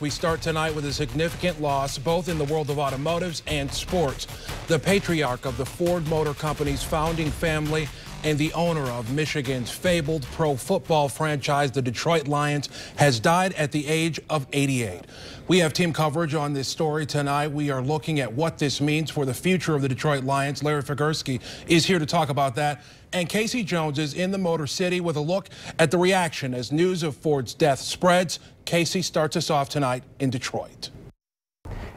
We start tonight with a significant loss, both in the world of automotives and sports. The patriarch of the Ford Motor Company's founding family and the owner of Michigan's fabled pro football franchise, the Detroit Lions, has died at the age of 88. We have team coverage on this story tonight. We are looking at what this means for the future of the Detroit Lions. Larry Figurski is here to talk about that. And Casey Jones is in the Motor City with a look at the reaction as news of Ford's death spreads. Casey starts us off tonight in Detroit.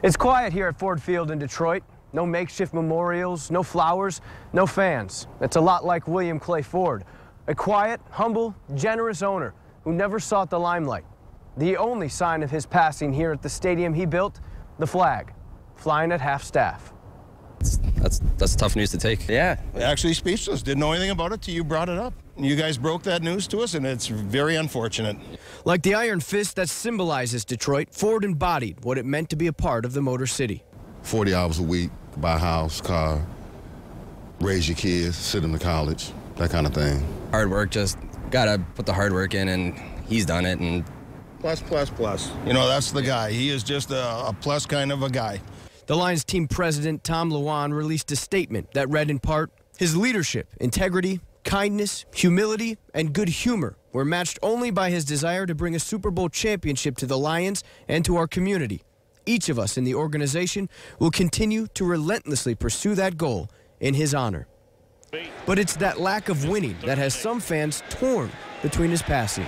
It's quiet here at Ford Field in Detroit. No makeshift memorials, no flowers, no fans. It's a lot like William Clay Ford, a quiet, humble, generous owner who never sought the limelight. The only sign of his passing here at the stadium he built, the flag, flying at half staff. That's tough news to take. Yeah, actually speechless. Didn't know anything about it till you brought it up. You guys broke that news to us, and it's very unfortunate. Like the iron fist that symbolizes Detroit, Ford embodied what it meant to be a part of the Motor City. 40 hours a week, buy a house, car, raise your kids, send them to college, that kind of thing. Hard work, just gotta put the hard work in, and he's done it. And plus. You know, that's the guy. He is just a plus kind of a guy. The Lions team president, Tom Luan, released a statement that read in part, his leadership, integrity, kindness, humility, and good humor were matched only by his desire to bring a Super Bowl championship to the Lions and to our community. Each of us in the organization will continue to relentlessly pursue that goal in his honor. But it's that lack of winning that has some fans torn between his passing.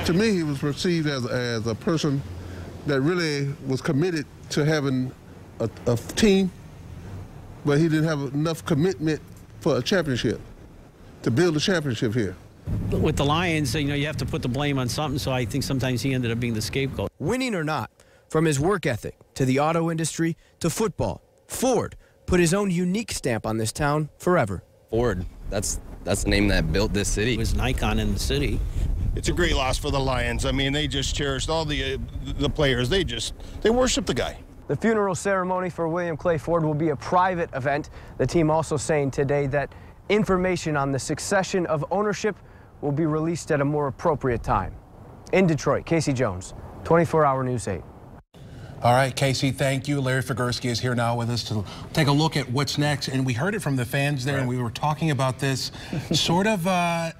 To me, he was perceived as a person that really was committed to having a team, but he didn't have enough commitment for a championship, to build a championship here. With the Lions, you know, you have to put the blame on something, so I think sometimes he ended up being the scapegoat. Winning or not, from his work ethic to the auto industry to football, Ford put his own unique stamp on this town forever. Ford, that's the name that built this city. He was an icon in the city. It's a great loss for the Lions. I mean, they just cherished all the players. They worship the guy. The funeral ceremony for William Clay Ford will be a private event. The team also saying today that information on the succession of ownership will be released at a more appropriate time. In Detroit, Casey Jones, 24-Hour News 8. All right, Casey, thank you. Larry Figurski is here now with us to take a look at what's next. And we heard it from the fans there, and we were talking about this sort of a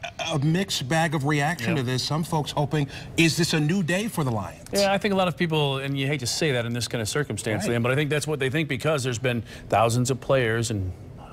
mixed bag of reaction to this. Some folks hoping, is this a new day for the Lions? Yeah, I think a lot of people, and you hate to say that in this kind of circumstance, Liam, but I think that's what they think because there's been thousands of players and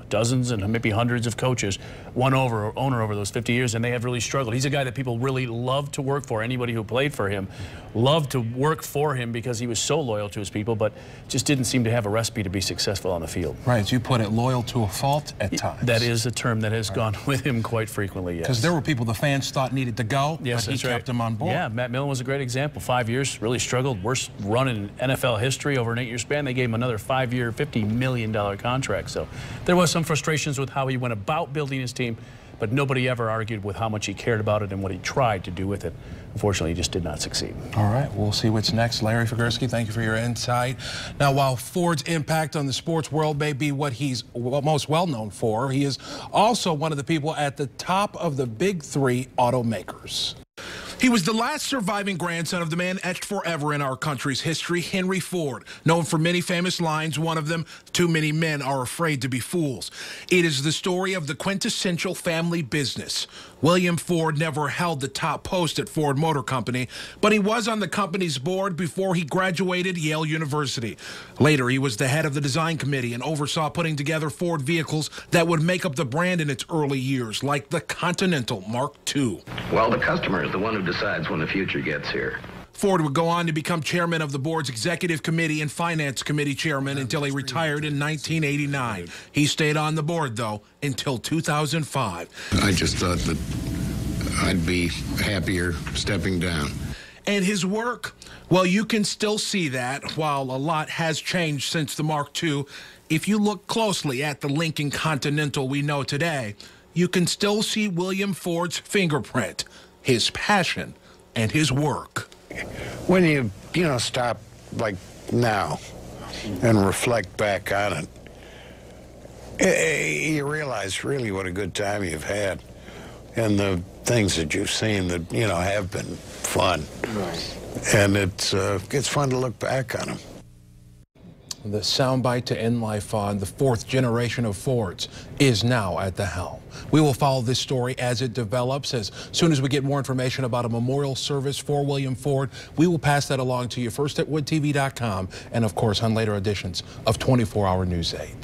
dozens and maybe hundreds of coaches, owner over those 50 years, and they have really struggled. He's a guy that people really love to work for. Anybody who played for him loved to work for him because he was so loyal to his people, but just didn't seem to have a recipe to be successful on the field. Right, as you put it, loyal to a fault at times. That is a term that has gone with him quite frequently, yes. Because there were people the fans thought needed to go, but he kept them on board. Yeah, Matt Millen was a great example. 5 years, really struggled. Worst run in NFL history over an 8-year span. They gave him another 5-year, $50 million contract. So there was some frustrations with how he went about building his team, but nobody ever argued with how much he cared about it and what he tried to do with it. Unfortunately, he just did not succeed. All right, we'll see what's next. Larry Figurski, thank you for your insight. Now, while Ford's impact on the sports world may be what he's most well known for, he is also one of the people at the top of the big three automakers. He was the last surviving grandson of the man etched forever in our country's history, Henry Ford, known for many famous lines, one of them, "Too many men are afraid to be fools." It is the story of the quintessential family business. William Ford never held the top post at Ford Motor Company, but he was on the company's board before he graduated Yale University. Later, he was the head of the design committee and oversaw putting together Ford vehicles that would make up the brand in its early years, like the Continental Mark II. Well, the customer is the one who decides when the future gets here. Ford would go on to become chairman of the board's executive committee and finance committee chairman until he retired in 1989. He stayed on the board, though, until 2005. I just thought that I'd be happier stepping down. And his work, well, you can still see that. While a lot has changed since the Mark II, if you look closely at the Lincoln Continental we know today, you can still see William Ford's fingerprint, his passion, and his work. When you stop like now and reflect back on it, you realize really what a good time you've had and the things that you've seen that, have been fun. Right. And it's fun to look back on them. The soundbite to end life on the fourth generation of Fords is now at the helm. We will follow this story as it develops. As soon as we get more information about a memorial service for William Ford, we will pass that along to you first at woodtv.com and, of course, on later editions of 24 Hour News 8.